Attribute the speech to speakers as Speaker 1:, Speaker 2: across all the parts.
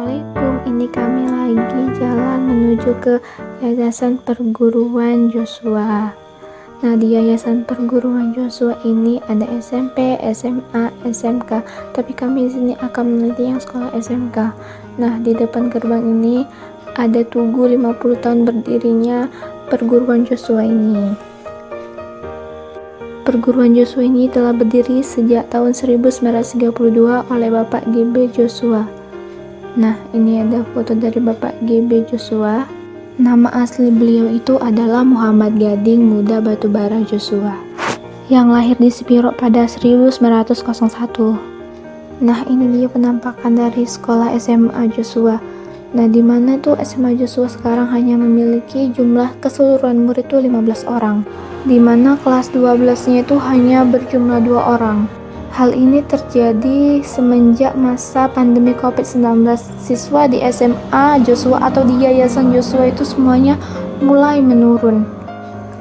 Speaker 1: Assalamualaikum, ini kami lagi jalan menuju ke Yayasan Perguruan Joshua. Nah, di Yayasan Perguruan Joshua ini ada SMP, SMA, SMK, tapi kami di sini akan meneliti yang sekolah SMK. Nah, di depan gerbang ini ada tugu 50 tahun berdirinya Perguruan Joshua ini. Perguruan Joshua ini telah berdiri sejak tahun 1932 oleh Bapak GB Joshua. Nah, ini ada foto dari Bapak GB Joshua. Nama asli beliau itu adalah Muhammad Gading Muda Batubara Joshua, yang lahir di Sipiro pada 1901. Nah, ini dia penampakan dari sekolah SMA Joshua. Nah, di mana tuh SMA Joshua sekarang hanya memiliki jumlah keseluruhan murid itu 15 orang, di mana kelas 12-nya itu hanya berjumlah 2 orang. Hal ini terjadi semenjak masa pandemi COVID-19. Siswa di SMA Joshua atau di Yayasan Joshua itu semuanya mulai menurun.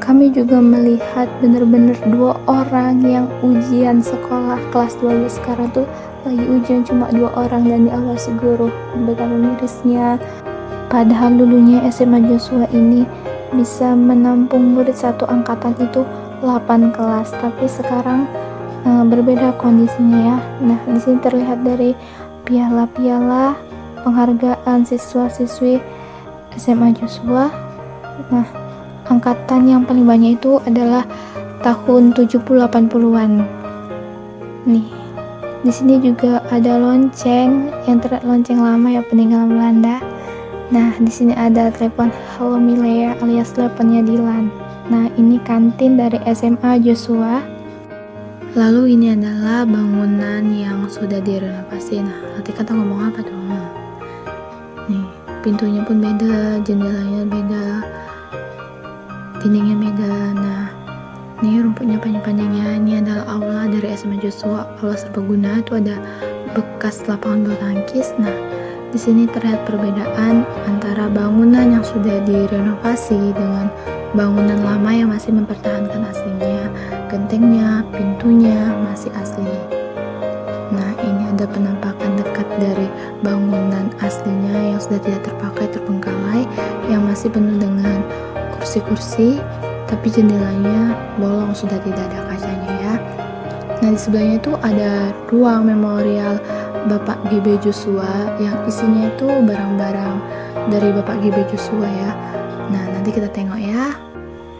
Speaker 1: Kami juga melihat benar-benar 2 orang yang ujian sekolah kelas 12 sekarang tuh lagi ujian cuma 2 orang dan diawasi guru. Betapa mirisnya. Padahal dulunya SMA Joshua ini bisa menampung murid satu angkatan itu 8 kelas, tapi sekarang berbeda kondisinya ya. Nah, di sini terlihat dari piala-piala penghargaan siswa-siswi SMA Joshua. Nah, angkatan yang paling banyak itu adalah tahun 70-80-an. Nih, di sini juga ada lonceng yang lonceng lama ya, peninggalan Belanda. Nah, di sini ada telepon Halo Milea alias teleponnya Dilan. Nah, ini kantin dari SMA Joshua. Lalu ini adalah bangunan yang sudah direnovasi. Nah, nanti kata ngomong apa tuh? Nih, pintunya pun beda, jendelanya beda, dindingnya beda. Nah, ini rumputnya panjang-panjangnya. Ini adalah aula dari SMA Joshua, aula serbaguna. Itu ada bekas lapangan bulu tangkis. Nah, di sini terlihat perbedaan antara bangunan yang sudah direnovasi dengan bangunan lama yang masih mempertahankan aslinya. Gentengnya, pintunya masih asli. Nah, ini ada penampakan dekat dari bangunan aslinya yang sudah tidak terpakai, terbengkalai, yang masih penuh dengan kursi-kursi, tapi jendelanya bolong, sudah tidak ada kacanya ya. Nah, di sebelahnya itu ada ruang memorial Bapak GB Joshua yang isinya itu barang-barang dari Bapak GB Joshua ya. Nah, nanti kita tengok ya.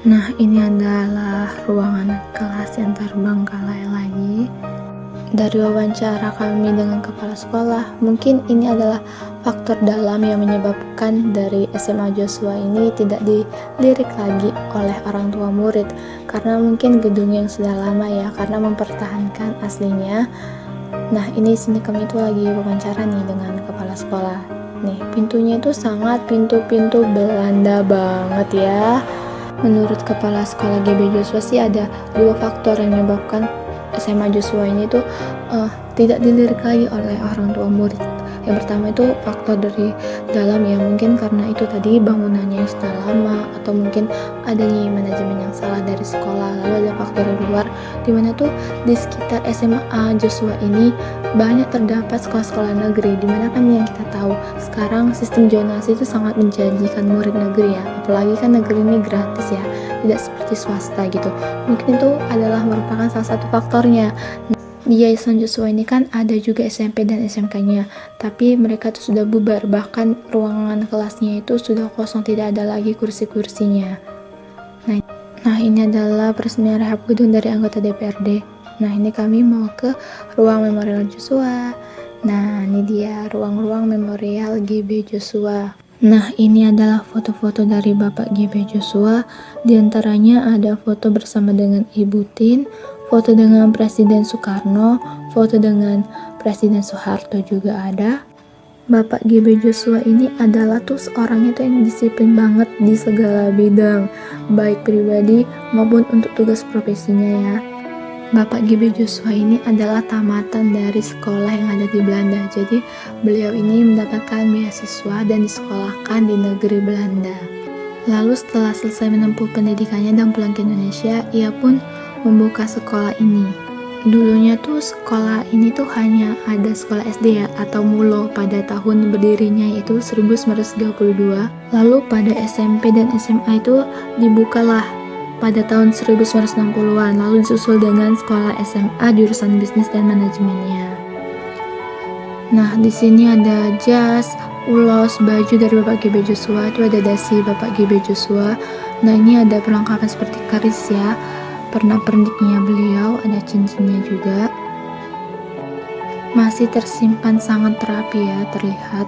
Speaker 1: Nah, ini adalah ruangan kelas yang terbengkalai lagi. Dari wawancara kami dengan kepala sekolah, mungkin ini adalah faktor dalam yang menyebabkan dari SMA Joshua ini tidak dilirik lagi oleh orang tua murid, karena mungkin gedungnya yang sudah lama ya, karena mempertahankan aslinya. Nah, ini sini kami itu lagi wawancara nih dengan kepala sekolah. Nih, pintunya itu sangat pintu-pintu Belanda banget ya. Menurut kepala sekolah GB Joshua sih ada 2 faktor yang menyebabkan SMA Joshua ini tuh tidak dilirik lagi oleh orang tua murid. Yang pertama itu faktor dari dalam ya, mungkin karena itu tadi bangunannya yang sudah lama, atau mungkin adanya manajemen yang salah dari sekolah. Lalu ada faktor dari luar, dimana tuh di sekitar SMA Joshua ini banyak terdapat sekolah-sekolah negeri, dimana kan yang kita tahu sekarang sistem zonasi itu sangat menjanjikan murid negeri ya, apalagi kan negeri ini gratis ya, tidak seperti swasta gitu. Mungkin itu adalah merupakan salah satu faktornya. Di Yayasan Joshua ini kan ada juga SMP dan SMK-nya, tapi mereka tuh sudah bubar, bahkan ruangan kelasnya itu sudah kosong, tidak ada lagi kursi-kursinya. Nah, ini adalah peresmian rehab gedung dari anggota DPRD. Nah, ini kami mau ke ruang memorial Joshua. Nah, ini dia ruang-ruang memorial GB Joshua. Nah, ini adalah foto-foto dari Bapak GB Joshua. Di antaranya ada foto bersama dengan Ibu Tin, foto dengan Presiden Soekarno, foto dengan Presiden Soeharto juga ada. Bapak GB Joshua ini adalah tuh seorang itu yang disiplin banget di segala bidang, baik pribadi maupun untuk tugas profesinya ya. Bapak GB Joshua ini adalah tamatan dari sekolah yang ada di Belanda. Jadi beliau ini mendapatkan beasiswa dan disekolahkan di negeri Belanda. Lalu setelah selesai menempuh pendidikannya dan pulang ke Indonesia, ia pun membuka sekolah ini. Dulunya tuh sekolah ini tuh hanya ada sekolah SD ya, atau MULO pada tahun berdirinya yaitu 1932. Lalu pada SMP dan SMA itu dibukalah pada tahun 1960-an, lalu disusul dengan sekolah SMA jurusan bisnis dan manajemennya. Nah, di sini ada jas, ulos, baju dari Bapak GB Joshua, itu ada dasi Bapak GB Joshua. Nah, ini ada perlengkapan seperti keris ya, pernak-perniknya beliau, ada cincinnya juga. Masih tersimpan sangat rapi ya, terlihat.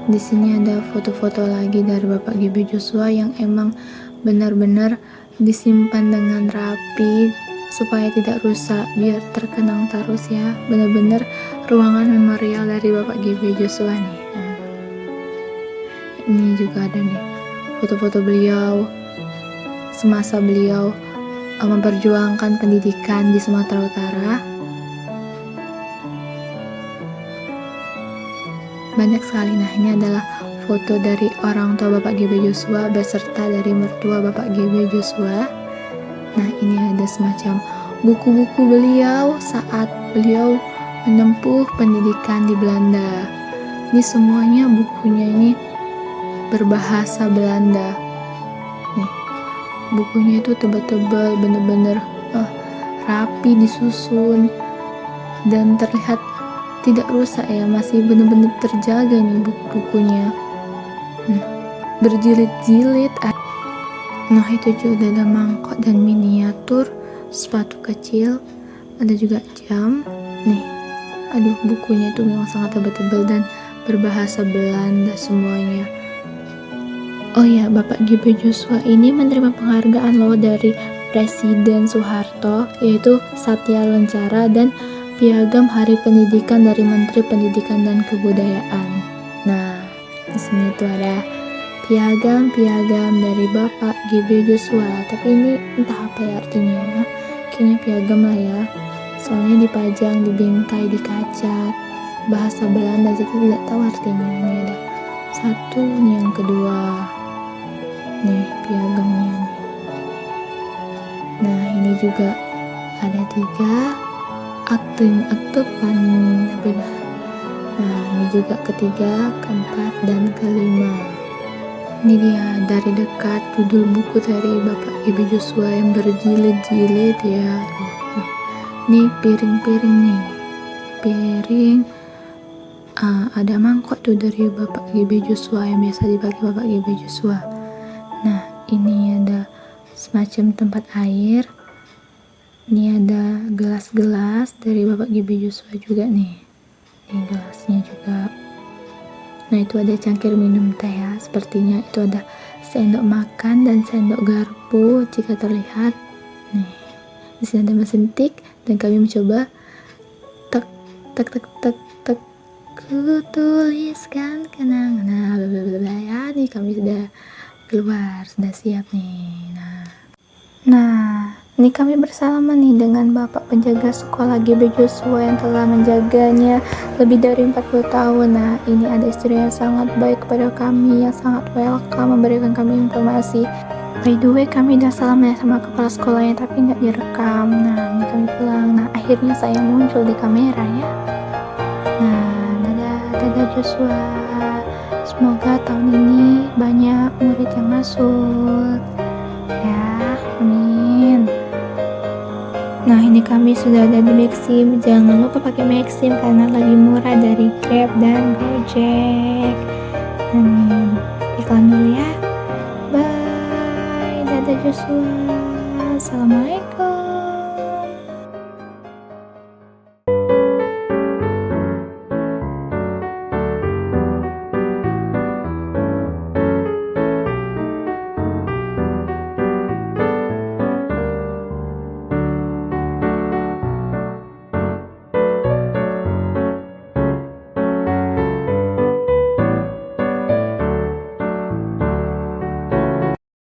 Speaker 1: Di sini ada foto-foto lagi dari Bapak GB Joshua yang emang benar-benar disimpan dengan rapi supaya tidak rusak, biar terkenang terus ya. Benar-benar ruangan memorial dari Bapak GB Joshua nih. Nah, ini juga ada nih foto-foto beliau semasa beliau memperjuangkan pendidikan di Sumatera Utara. Banyak sekali. Nah, ini adalah foto dari orang tua Bapak GB Joshua beserta dari mertua Bapak GB Joshua. Nah, ini ada semacam buku-buku beliau saat beliau menempuh pendidikan di Belanda. Ini semuanya bukunya ini berbahasa Belanda. Nih, bukunya itu tebal-tebal, bener-bener rapi disusun dan terlihat tidak rusak ya, masih bener-bener terjaga nih buku-bukunya. Berjilid-jilid. Nah, itu juga ada mangkok dan miniatur, sepatu kecil, ada juga jam. Nih, aduh, bukunya itu memang sangat tebal-tebal dan berbahasa Belanda semuanya. Oh ya, Bapak GB Joshua ini menerima penghargaan loh dari Presiden Soeharto, yaitu Satya Lencana dan Piagam Hari Pendidikan dari Menteri Pendidikan dan Kebudayaan. Nah, di sini tuh ada piagam dari Bapak GB Joshua, tapi ini entah apa ya artinya. Kayaknya piagam lah ya, soalnya dipajang di bingkai di kaca, bahasa Belanda, jadi tidak tahu artinya. Ini ada satu, ini yang kedua, nih piagamnya nih. Nah, ini juga ada 3 akte beda. Nah, ini juga ketiga, keempat, dan kelima. Ini dia dari dekat judul buku dari Bapak GB Joshua yang berjilid-jilid ya. Ini piring-piring nih, ada mangkok tuh dari Bapak GB Joshua yang biasa dipakai Bapak GB Joshua. Nah, ini ada semacam tempat air. Ini ada gelas-gelas dari Bapak GB Joshua juga nih. Ini gelasnya juga. Nah, itu ada cangkir minum teh ya, sepertinya itu ada sendok makan dan sendok garpu jika terlihat. Nih, di sini ada mesin tik dan kami mencoba tek tek tek tek tek, ku tuliskan kenangan. Nah, blablabla ya, nih kami sudah keluar, sudah siap nih. Nah, ini kami bersalaman nih dengan Bapak penjaga sekolah GB Joshua yang telah menjaganya lebih dari 40 tahun. Nah, ini ada istri yang sangat baik kepada kami, yang sangat welcome, memberikan kami informasi. By the way, kami udah salam ya sama kepala sekolahnya, tapi nggak direkam. Nah, ini kami pulang. Nah, akhirnya saya muncul di kamera ya. Nah, dadah Joshua. Semoga tahun ini banyak murid yang masuk. Ya, amin. Nah, ini kami sudah ada di Maxim. Jangan lupa pakai Maxim karena lebih murah dari Grab dan Gojek. Nah, iklan dulu ya. Bye, dadah Joshua. Assalamualaikum.